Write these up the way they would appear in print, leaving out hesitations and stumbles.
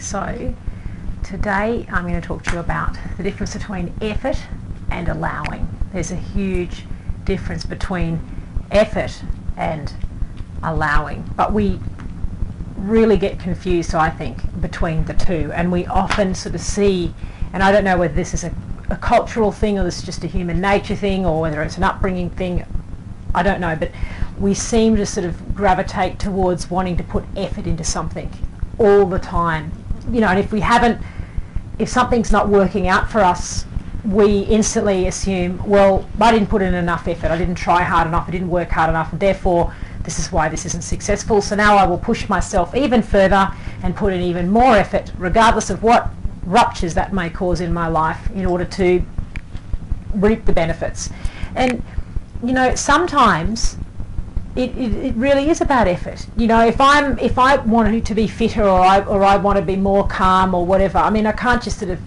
So today I'm going to talk to you about the difference between effort and allowing. There's a huge difference between effort and allowing, but we really get confused, I think, between the two, and we often sort of see, and I don't know whether this is a cultural thing or this is just a human nature thing or whether it's an upbringing thing, I don't know, but we seem to sort of gravitate towards wanting to put effort into something all the time, you know, and if something's not working out for us, we instantly assume, well, I didn't put in enough effort, I didn't try hard enough, I didn't work hard enough, and therefore this is why this isn't successful, so now I will push myself even further and put in even more effort, regardless of what ruptures that may cause in my life, in order to reap the benefits. And, you know, sometimes it really is about effort. You know, if I wanted to be fitter or I want to be more calm or whatever, I mean, I can't just sort of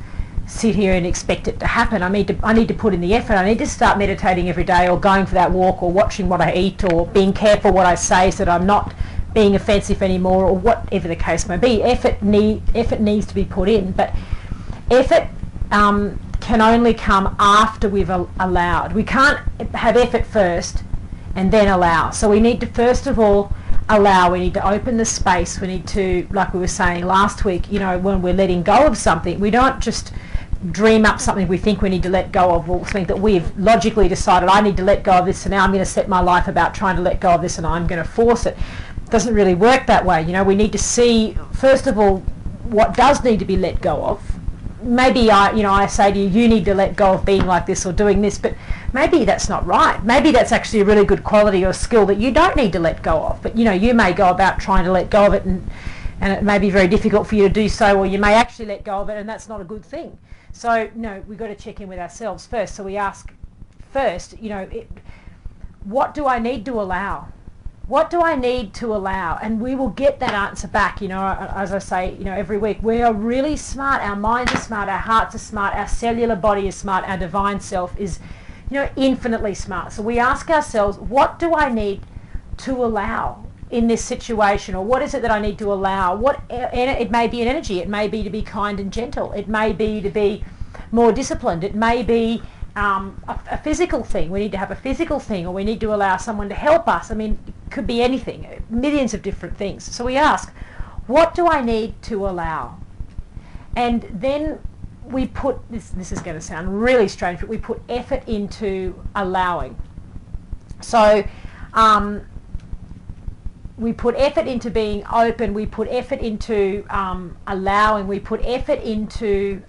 sit here and expect it to happen. I need to put in the effort. I need to start meditating every day, or going for that walk, or watching what I eat, or being careful what I say so that I'm not being offensive anymore, or whatever the case may be. Effort needs to be put in, but effort can only come after we've allowed. We can't have effort first and then allow. So we need to first of all allow. We need to open the space. We need to, like we were saying last week, you know, when we're letting go of something, we don't just dream up something we think we need to let go of, or something that we've logically decided, I need to let go of this, so now I'm going to set my life about trying to let go of this and I'm going to force it. It doesn't really work that way. You know, we need to see first of all what does need to be let go of. Maybe I say to you, you need to let go of being like this or doing this, but maybe that's not right. Maybe that's actually a really good quality or skill that you don't need to let go of, but you know, you may go about trying to let go of it, and it may be very difficult for you to do so, or you may actually let go of it and that's not a good thing. So no, we've got to check in with ourselves first. So we ask first, you know, what do I need to allow? What do I need to allow? And we will get that answer back, you know, as I say, you know, every week. We are really smart. Our minds are smart. Our hearts are smart. Our cellular body is smart. Our divine self is, you know, infinitely smart. So we ask ourselves, what do I need to allow in this situation? Or what is it that I need to allow? It may be an energy. It may be to be kind and gentle. It may be to be more disciplined. It may be a physical thing. We need to have a physical thing, or we need to allow someone to help us. I mean, it could be anything, millions of different things. So we ask, what do I need to allow? And then we put, this is going to sound really strange, but we put effort into allowing. So we put effort into being open, we put effort into allowing, we put effort into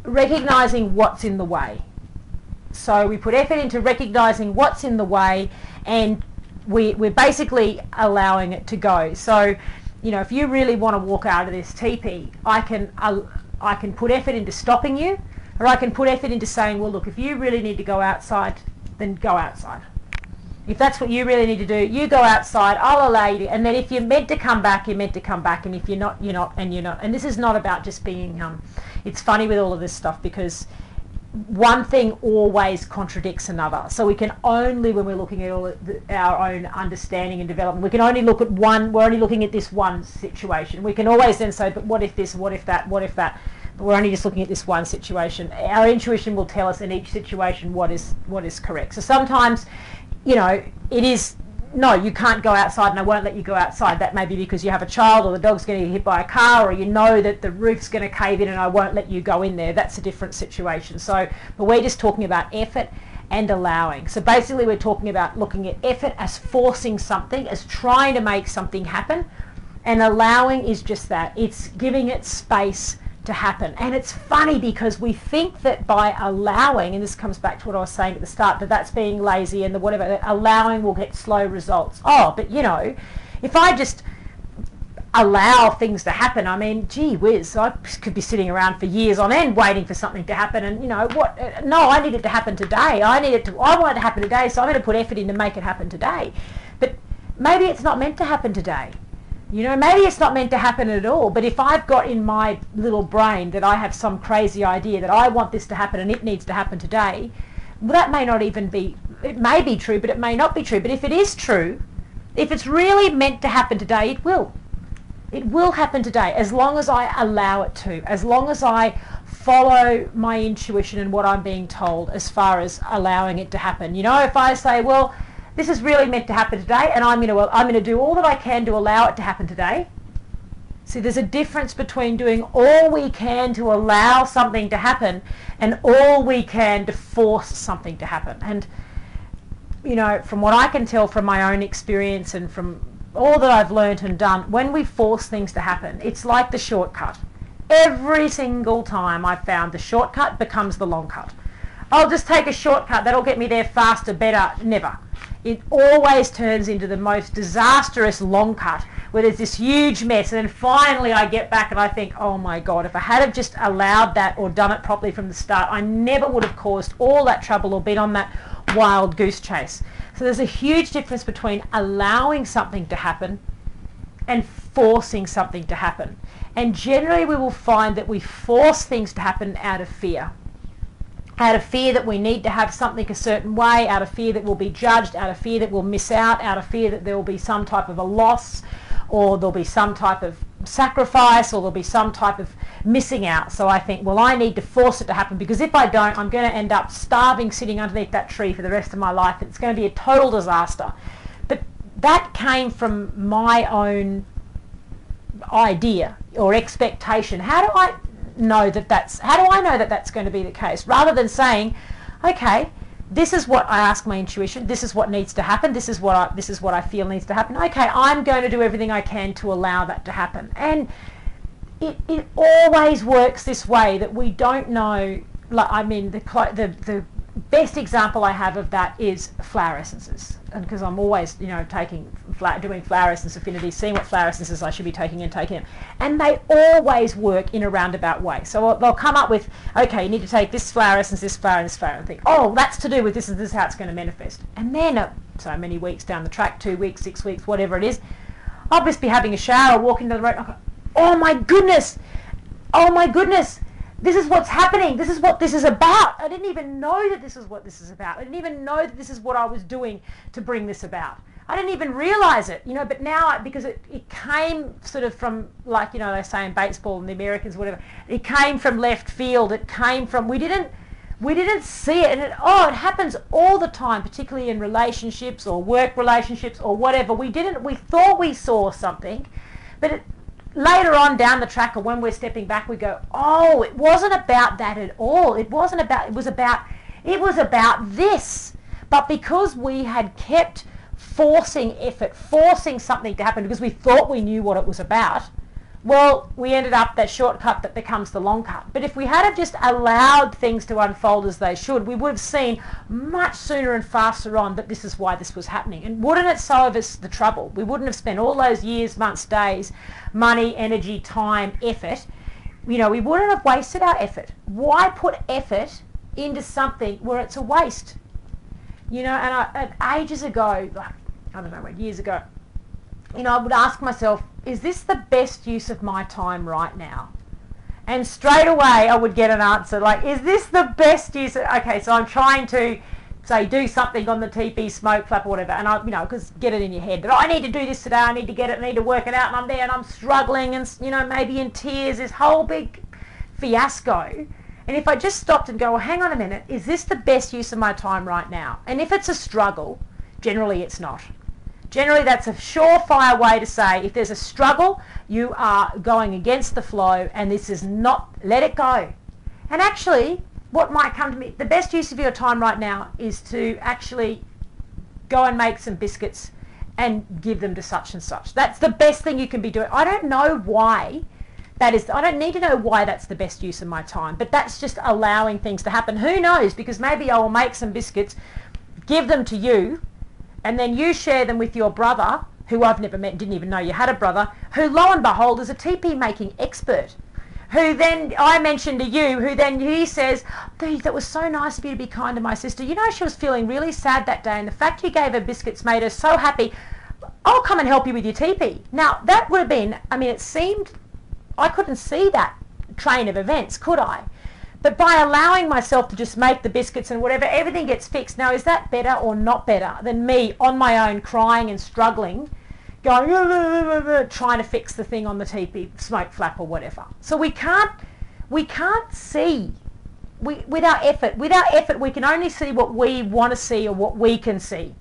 recognizing what's in the way. So we put effort into recognizing what's in the way, and we're basically allowing it to go. So, you know, if you really want to walk out of this teepee, I can put effort into stopping you, or I can put effort into saying, well, look, if you really need to go outside, then go outside. If that's what you really need to do, you go outside, I'll allow you to, and then if you're meant to come back, you're meant to come back, and if you're not, you're not, and you're not. And this is not about just being, it's funny with all of this stuff, because one thing always contradicts another. So we can only, when we're looking at our own understanding and development, we can only look at one, we're only looking at this one situation. We can always then say, but what if this, what if that, what if that? But we're only just looking at this one situation. Our intuition will tell us in each situation what is correct. So sometimes, you know, it is, no, you can't go outside and I won't let you go outside. That may be because you have a child, or the dog's going to get hit by a car, or you know that the roof's going to cave in and I won't let you go in there. That's a different situation. So, but we're just talking about effort and allowing. So basically we're talking about looking at effort as forcing something, as trying to make something happen, and allowing is just that. It's giving it space to happen. And it's funny because we think that by allowing, and this comes back to what I was saying at the start, that that's being lazy and the whatever, that allowing will get slow results. Oh, but you know, if I just allow things to happen, I mean, gee whiz, I could be sitting around for years on end waiting for something to happen, and you know what, no, I need it to happen today. I want it to happen today, so I'm going to put effort in to make it happen today. But maybe it's not meant to happen today. You know, maybe it's not meant to happen at all, but if I've got in my little brain that I have some crazy idea that I want this to happen and it needs to happen today, well, that may not even be, it may be true, but it may not be true. But if it is true, If it's really meant to happen today, it will. It will happen today as long as I allow it to, as long as I follow my intuition and what I'm being told as far as allowing it to happen. You know, if I say, well, this is really meant to happen today and I'm going to do all that I can to allow it to happen today. See, there's a difference between doing all we can to allow something to happen and all we can to force something to happen. And, you know, from what I can tell from my own experience and from all that I've learned and done, when we force things to happen, it's like the shortcut. Every single time I've found the shortcut becomes the long cut. I'll just take a shortcut, that'll get me there faster, better. Never. It always turns into the most disastrous long cut where there's this huge mess, and then finally I get back and I think, oh my God, if I had have just allowed that or done it properly from the start, I never would have caused all that trouble or been on that wild goose chase. So there's a huge difference between allowing something to happen and forcing something to happen. And generally we will find that we force things to happen out of fear. Out of fear that we need to have something a certain way, out of fear that we'll be judged, out of fear that we'll miss out, out of fear that there will be some type of a loss, or there'll be some type of sacrifice, or there'll be some type of missing out. So I think, well, I need to force it to happen, because if I don't, I'm going to end up starving sitting underneath that tree for the rest of my life. It's going to be a total disaster. But that came from my own idea or expectation. How do I know that that's going to be the case, rather than saying, okay, this is what I ask my intuition, this is what needs to happen, this is what I feel needs to happen. Okay, I'm going to do everything I can to allow that to happen. And it always works this way, that we don't know. Like, I mean, the best example I have of that is flower essences, and because I'm always, you know, doing flower essence affinities, seeing what flower essences I should be taking them, and they always work in a roundabout way. So they'll come up with, okay, you need to take this flower essence, this flower, and this flower, and think, oh, that's to do with this, and this is how it's going to manifest. And then so many weeks down the track, 2 weeks, 6 weeks, whatever it is, I'll just be having a shower, walking down the road, and I'll go, oh my goodness, this is what's happening. This is what this is about. I didn't even know that this is what this is about. I didn't even know that this is what I was doing to bring this about. I didn't even realize it, you know, but now, because it came sort of from, like, you know, they say in baseball and the Americans, whatever, it came from left field. It came from, we didn't see it. And it happens all the time, particularly in relationships or work relationships or whatever. We thought we saw something, but later on down the track, or when we're stepping back, we go, oh, it wasn't about that at all. It was about this. But because we had kept forcing effort, forcing something to happen because we thought we knew what it was about, well, we ended up that shortcut that becomes the long cut. But if we had have just allowed things to unfold as they should, we would have seen much sooner and faster on that this is why this was happening. And wouldn't it solve us the trouble? We wouldn't have spent all those years, months, days, money, energy, time, effort. You know, we wouldn't have wasted our effort. Why put effort into something where it's a waste? You know, and ages ago, like, I don't know, years ago, you know, I would ask myself, is this the best use of my time right now? And straight away I would get an answer like, is this the best use of, okay, so I'm trying to, say, do something on the TP smoke flap or whatever, and I, you know, because get it in your head that, oh, I need to do this today, I need to get it, I need to work it out, and I'm there and I'm struggling and, you know, maybe in tears, this whole big fiasco. And if I just stopped and go, well, hang on a minute, is this the best use of my time right now? And if it's a struggle, generally it's not. Generally, that's a surefire way to say, if there's a struggle, you are going against the flow, and this is not, let it go. And actually, what might come to me, the best use of your time right now is to actually go and make some biscuits and give them to such and such. That's the best thing you can be doing. I don't know why that is, I don't need to know why that's the best use of my time, but that's just allowing things to happen. Who knows? Because maybe I will make some biscuits, give them to you, and then you share them with your brother, who I've never met, didn't even know you had a brother, who lo and behold is a TP making expert, who then I mentioned to you, who then he says, Dee, that was so nice of you to be kind to my sister. You know, she was feeling really sad that day, and the fact you gave her biscuits made her so happy. I'll come and help you with your TP. Now, that would have been, I mean, it seemed, I couldn't see that train of events, could I? But by allowing myself to just make the biscuits and whatever, everything gets fixed. Now, is that better or not better than me on my own crying and struggling going, trying to fix the thing on the teepee, smoke flap or whatever. So we can't see. With our effort, we can only see what we want to see or what we can see.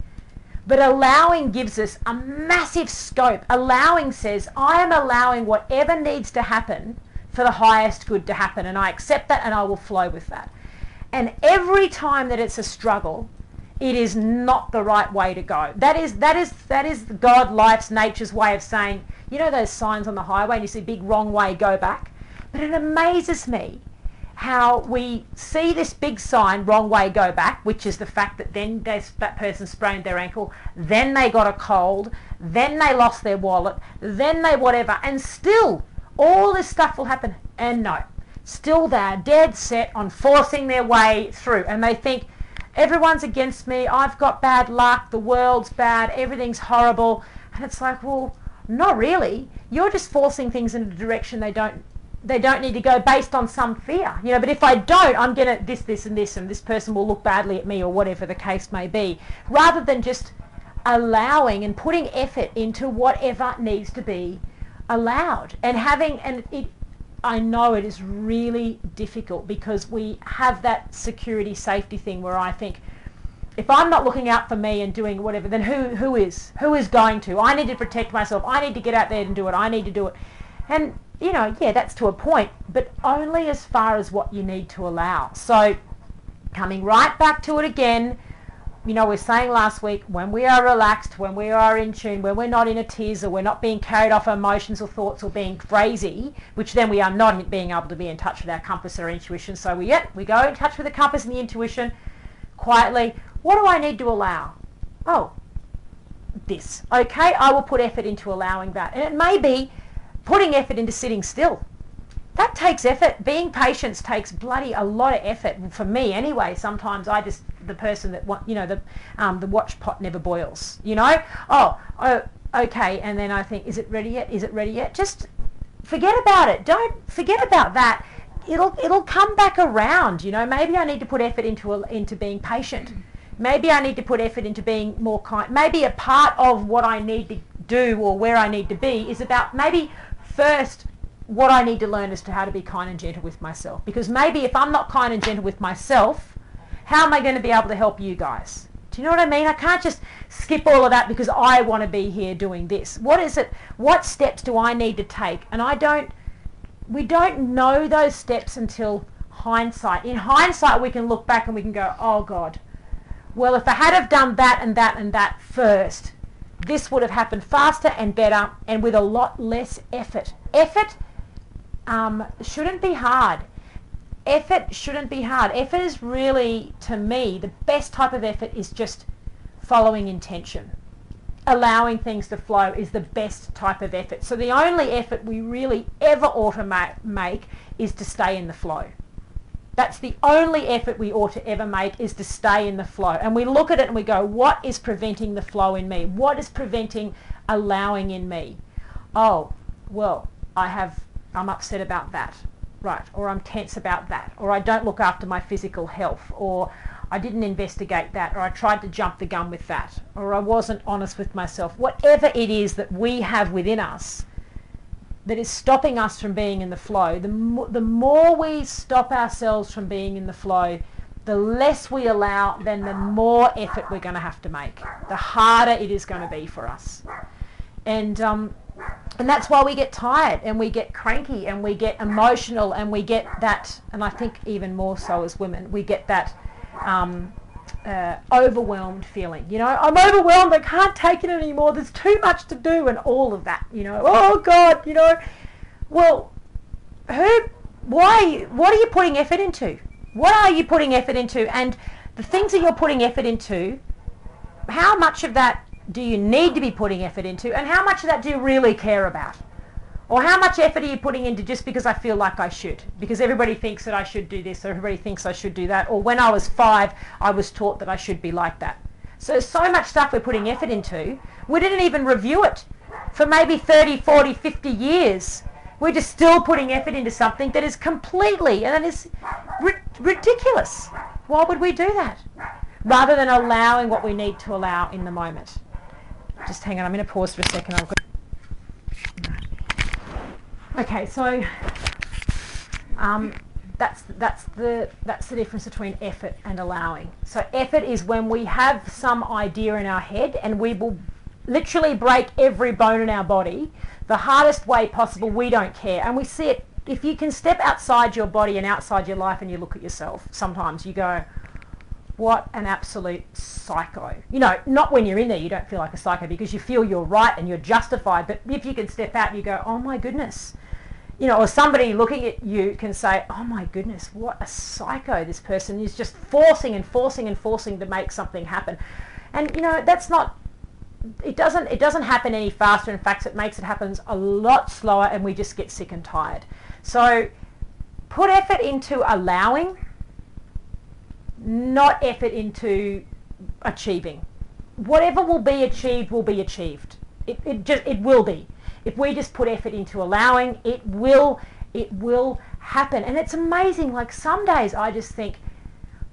But allowing gives us a massive scope. Allowing says, I am allowing whatever needs to happen for the highest good to happen, and I accept that and I will flow with that. And every time that it's a struggle, it is not the right way to go. That is God, life's, nature's way of saying, you know those signs on the highway and you see big wrong way, go back? But it amazes me how we see this big sign, wrong way, go back, which is the fact that then that person sprained their ankle, then they got a cold, then they lost their wallet, then they whatever, and still all this stuff will happen. And no, still they're dead set on forcing their way through. And they think, everyone's against me, I've got bad luck, the world's bad, everything's horrible. And it's like, well, not really. You're just forcing things in a direction they don't need to go based on some fear, you know. But if I don't, I'm gonna this and this person will look badly at me or whatever the case may be, rather than just allowing and putting effort into whatever needs to be allowed. And I know it is really difficult because we have that security safety thing where I think, if I'm not looking out for me and doing whatever, then who is going to? I need to protect myself. I need to get out there and do it. I need to do it. And you know, yeah, that's to a point, but only as far as what you need to allow. So coming right back to it again, you know, we're saying last week, when we are relaxed, when we are in tune, when we're not in a tease or we're not being carried off emotions or thoughts or being crazy, which then we are not being able to be in touch with our compass or intuition. So we go in touch with the compass and the intuition quietly. What do I need to allow? Oh, this. Okay, I will put effort into allowing that. And it may be putting effort into sitting still. That takes effort. Being patient takes bloody a lot of effort for me anyway. Sometimes the person that the watch pot never boils, you know. Oh, okay, and then I think, is it ready yet? Is it ready yet? Just forget about it. Don't forget about that. It'll come back around, you know. Maybe I need to put effort into being patient. Maybe I need to put effort into being more kind. Maybe a part of what I need to do or where I need to be is about maybe first what I need to learn as to how to be kind and gentle with myself. Because maybe if I'm not kind and gentle with myself, how am I going to be able to help you guys? Do you know what I mean? I can't just skip all of that because I want to be here doing this. What is it? What steps do I need to take? And we don't know those steps until hindsight. In hindsight, we can look back and we can go, oh God, well, if I had have done that and that and that first, this would have happened faster and better and with a lot less effort. Effort shouldn't be hard. Effort shouldn't be hard. Effort is really, to me, the best type of effort is just following intention. Allowing things to flow is the best type of effort. So the only effort we really ever ought to make is to stay in the flow. That's the only effort we ought to ever make, is to stay in the flow. And we look at it and we go, what is preventing the flow in me? What is preventing allowing in me? Oh, well, I'm upset about that, right? Or I'm tense about that. Or I don't look after my physical health. Or I didn't investigate that. Or I tried to jump the gun with that. Or I wasn't honest with myself. Whatever it is that we have within us that is stopping us from being in the flow, the more we stop ourselves from being in the flow, the less we allow, then the more effort we're going to have to make. The harder it is going to be for us. And that's why we get tired and we get cranky and we get emotional and we get that, and I think even more so as women, we get that overwhelmed feeling. You know, I'm overwhelmed, I can't take it anymore, there's too much to do, and all of that, you know. Oh God, you know. Well, what are you putting effort into? What are you putting effort into? And the things that you're putting effort into, how much of that do you need to be putting effort into, and how much of that do you really care about? Or how much effort are you putting into just because I feel like I should? Because everybody thinks that I should do this, or everybody thinks I should do that. Or when I was 5, I was taught that I should be like that. So much stuff we're putting effort into, we didn't even review it for maybe 30, 40, 50 years. We're just still putting effort into something that is completely, and that is ridiculous. Why would we do that? Rather than allowing what we need to allow in the moment. Just hang on, I'm going to pause for a second. Okay, so that's the difference between effort and allowing. So effort is when we have some idea in our head and we will literally break every bone in our body the hardest way possible. We don't care, and we see it. If you can step outside your body and outside your life and you look at yourself, sometimes you go, what an absolute psycho. You know, not when you're in there you don't feel like a psycho because you feel you're right and you're justified, but if you can step out and you go, oh my goodness, you know, or somebody looking at you can say, oh my goodness, what a psycho this person is, just forcing and forcing and forcing to make something happen. And you know, that's not, it doesn't happen any faster. In fact, it makes it happen a lot slower and we just get sick and tired. So put effort into allowing, not effort into achieving. Whatever will be achieved will be achieved. It will be. If we just put effort into allowing, it will happen. And it's amazing. Like some days I just think,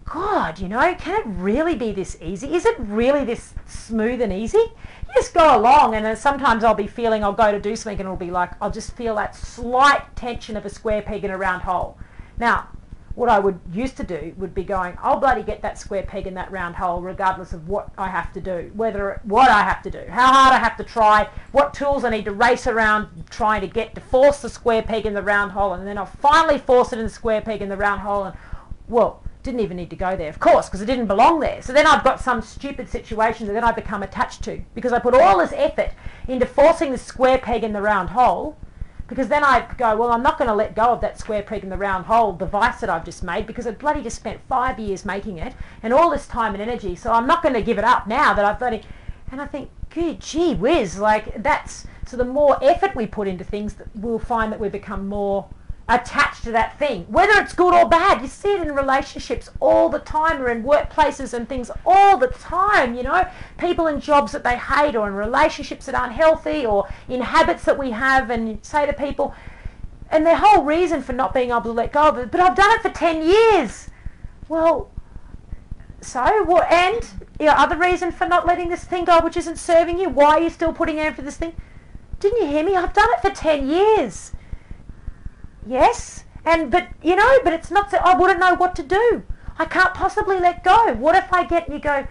God, you know, can it really be this easy? Is it really this smooth and easy? You just go along, and then sometimes I'll be feeling, I'll go to do something and it'll be like, I'll just feel that slight tension of a square peg in a round hole. Now, what I would used to do would be going, I'll bloody get that square peg in that round hole regardless of what I have to do, what I have to do, how hard I have to try, what tools I need to race around trying to get to force the square peg in the round hole, and then I'll finally force it in the square peg in the round hole, and well, didn't even need to go there, of course, because it didn't belong there. So then I've got some stupid situation that then I become attached to because I put all this effort into forcing the square peg in the round hole, because then I go, well, I'm not going to let go of that square peg in the round hole device that I've just made because I bloody just spent 5 years making it and all this time and energy, so I'm not going to give it up now that I've bloody... And I think, good gee whiz, like that's... So the more effort we put into things, we'll find that we become more attached to that thing, whether it's good or bad. You see it in relationships all the time, or in workplaces and things all the time, you know, people in jobs that they hate, or in relationships that aren't healthy, or in habits that we have, and you say to people, and their whole reason for not being able to let go of it, but I've done it for 10 years. Well, so what? And your other reason for not letting this thing go, which isn't serving you, why are you still putting in for this thing? Didn't you hear me? I've done it for 10 years. Yes, but it's not that I wouldn't know what to do. I can't possibly let go. What if I get and you go,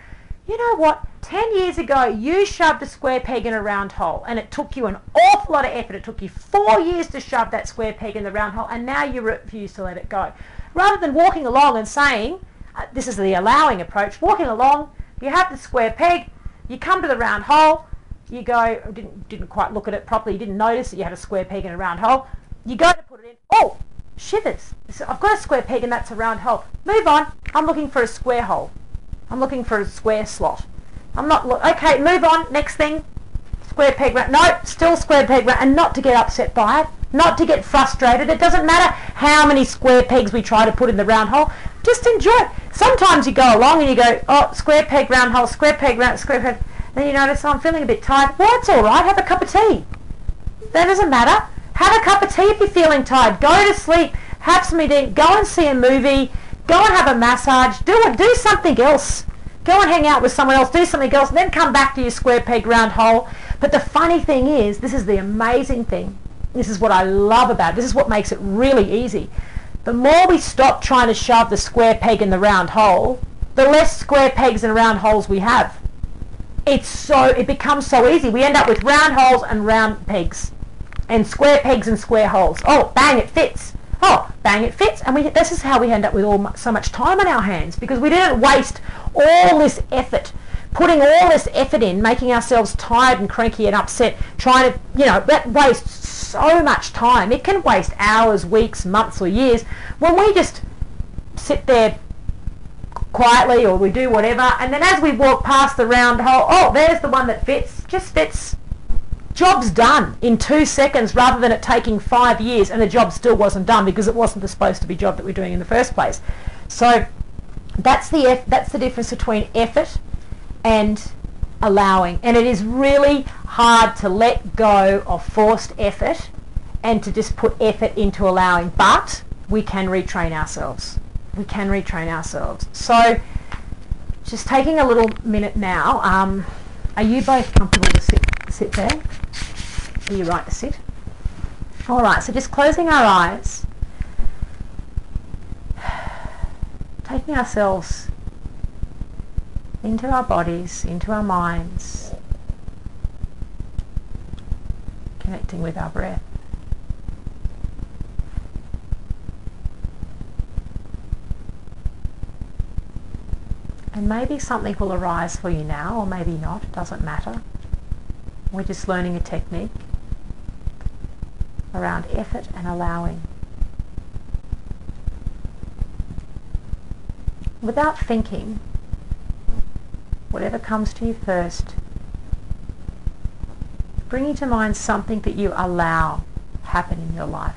you know what, 10 years ago you shoved a square peg in a round hole and it took you an awful lot of effort. It took you 4 years to shove that square peg in the round hole, and now you refuse to let it go. Rather than walking along and saying, this is the allowing approach, walking along, you have the square peg, you come to the round hole, you go, didn't quite look at it properly, you didn't notice that you had a square peg in a round hole, you go to put it in, oh, shivers, so I've got a square peg and that's a round hole. Move on, I'm looking for a square hole. I'm looking for a square slot. Okay, move on, next thing, square peg round, no, still square peg round, and not to get upset by it, not to get frustrated. It doesn't matter how many square pegs we try to put in the round hole, just enjoy it. Sometimes you go along and you go, oh, square peg, round hole, square peg, round, square peg, then you notice, oh, I'm feeling a bit tired. Well, it's alright, have a cup of tea. That doesn't matter. Have a cup of tea if you're feeling tired. Go to sleep. Have some eating. Go and see a movie. Go and have a massage. Do something else. Go and hang out with someone else. Do something else. Then come back to your square peg round hole. But the funny thing is, this is the amazing thing. This is what I love about it. This is what makes it really easy. The more we stop trying to shove the square peg in the round hole, the less square pegs and round holes we have. It becomes so easy. We end up with round holes and round pegs. And square pegs and square holes. Oh, bang, it fits. Oh, bang, it fits. And this is how we end up with so much time on our hands, because we didn't waste all this effort, putting all this effort in, making ourselves tired and cranky and upset, trying to, that wastes so much time. It can waste hours, weeks, months or years when we just sit there quietly, or we do whatever, and then as we walk past the round hole, oh, there's the one that fits, just fits. Job's done in 2 seconds rather than it taking 5 years, and the job still wasn't done because it wasn't the supposed to be job that we're doing in the first place. So that's the difference between effort and allowing. And it is really hard to let go of forced effort and to just put effort into allowing, but we can retrain ourselves. We can retrain ourselves. So just taking a little minute now, Are you both comfortable to sit there? Are you right to sit? Alright, so just closing our eyes, taking ourselves into our bodies, into our minds, connecting with our breath. And maybe something will arise for you now, or maybe not, it doesn't matter. We're just learning a technique around effort and allowing. Without thinking, whatever comes to you first, bringing to mind something that you allow happen in your life.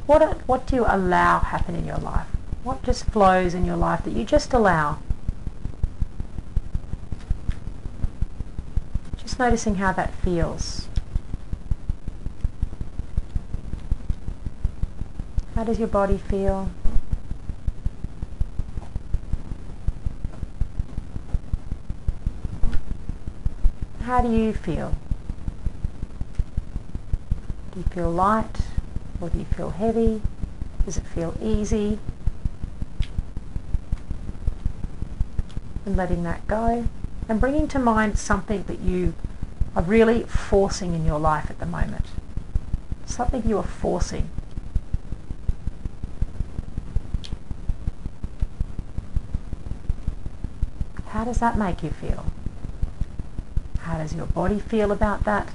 What do you allow happen in your life? What just flows in your life that you just allow? Just noticing how that feels. How does your body feel? How do you feel? Do you feel light, or do you feel heavy? Does it feel easy? And letting that go, and bringing to mind something that you are really forcing in your life at the moment. Something you are forcing. How does that make you feel? How does your body feel about that?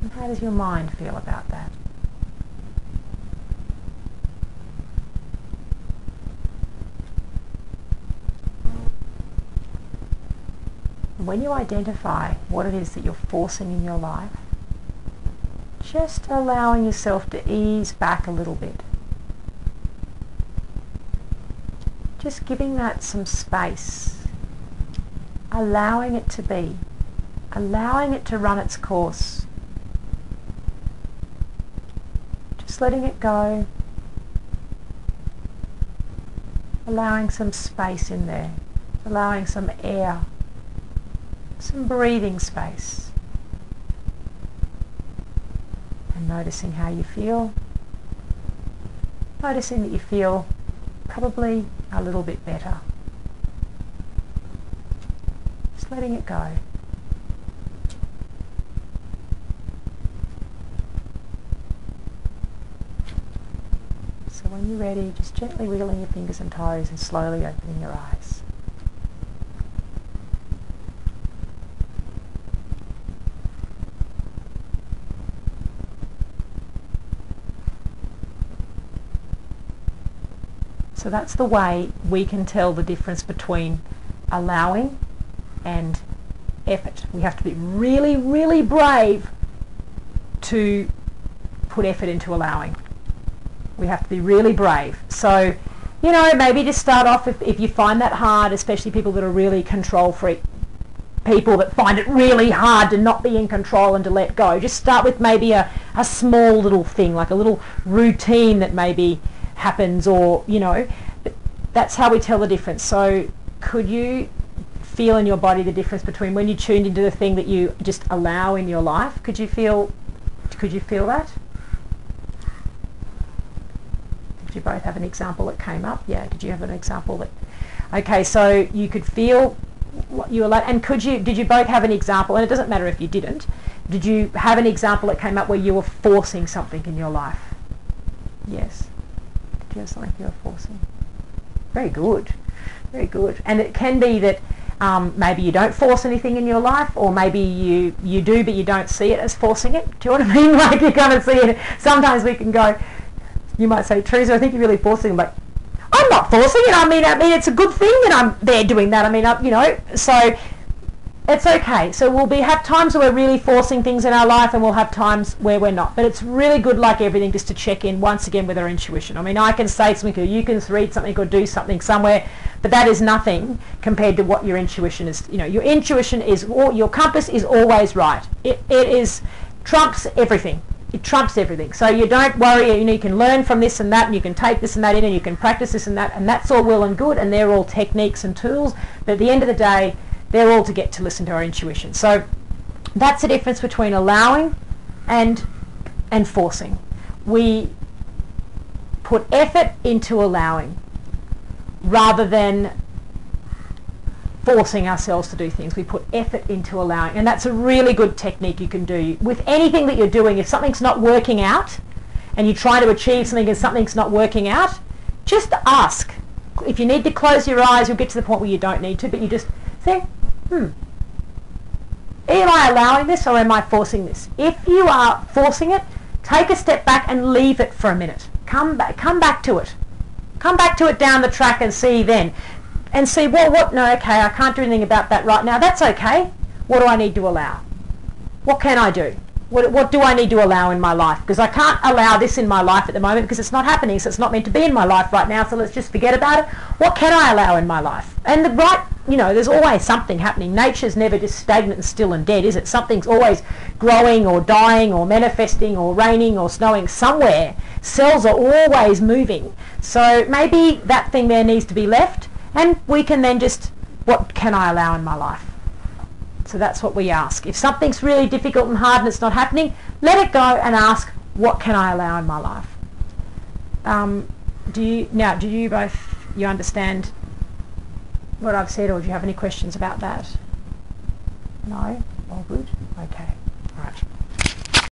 And how does your mind feel about that? When you identify what it is that you're forcing in your life, just allowing yourself to ease back a little bit. Just giving that some space, allowing it to be, allowing it to run its course. Just letting it go, allowing some space in there, allowing some air, some breathing space, and noticing how you feel, noticing that you feel probably a little bit better. Just letting it go. So when you're ready, just gently wiggling your fingers and toes and slowly opening your eyes. So that's the way we can tell the difference between allowing and effort. We have to be really, really brave to put effort into allowing. We have to be really brave. So, you know, maybe just start off if you find that hard, especially people that are really control freak, people that find it really hard to not be in control and to let go. Just start with maybe a small little thing, like a little routine that maybe happens, or you know, that's how we tell the difference. So could you feel in your body the difference between when you tuned into the thing that you just allow in your life? Could you feel that? Did you both have an example that came up? Yeah, did you have an example that, okay, so you could feel what you allow, and did you both have an example, and it doesn't matter if you didn't, did you have an example that came up where you were forcing something in your life? Yes. Do you have something you're forcing? Very good, very good. And it can be that maybe you don't force anything in your life, or maybe you do but you don't see it as forcing it. Do you know what I mean? Like you kind of see it. Sometimes we can go, you might say, Theresa, I think you're really forcing. I'm like, I'm not forcing it. I mean it's a good thing that I'm there doing that. I mean, you know, so it's okay. So we'll have times where we're really forcing things in our life, and we'll have times where we're not. But it's really good, like everything, just to check in once again with our intuition. I mean, I can say something, or you can read something or do something somewhere, but that is nothing compared to what your intuition is. You know, your intuition is, your compass is always right. It is trumps everything. it trumps everything. So you don't worry, you can learn from this and that, and you can take this and that in, and you can practice this and that's all well and good, and they're all techniques and tools, but at the end of the day, they're all to get to listen to our intuition. So that's the difference between allowing and forcing. We put effort into allowing rather than forcing ourselves to do things. We put effort into allowing, and that's a really good technique you can do with anything that you're doing. If something's not working out and you try to achieve something and something's not working out, just ask. If you need to close your eyes, you'll get to the point where you don't need to, but you just think, am I allowing this or am I forcing this? If you are forcing it, take a step back and leave it for a minute. Come back to it. Come back to it down the track and see then. And see, well, no, okay, I can't do anything about that right now. That's okay. What do I need to allow? What can I do? What do I need to allow in my life? Because I can't allow this in my life at the moment because it's not happening, so it's not meant to be in my life right now, so let's just forget about it. What can I allow in my life? And there's always something happening. Nature's never just stagnant and still and dead, is it? Something's always growing or dying or manifesting or raining or snowing somewhere. Cells are always moving. So maybe that thing there needs to be left, and we can then just, what can I allow in my life? So that's what we ask. If something's really difficult and hard and it's not happening, let it go and ask, what can I allow in my life? Do you both understand what I've said, or do you have any questions about that? No? All good? Okay.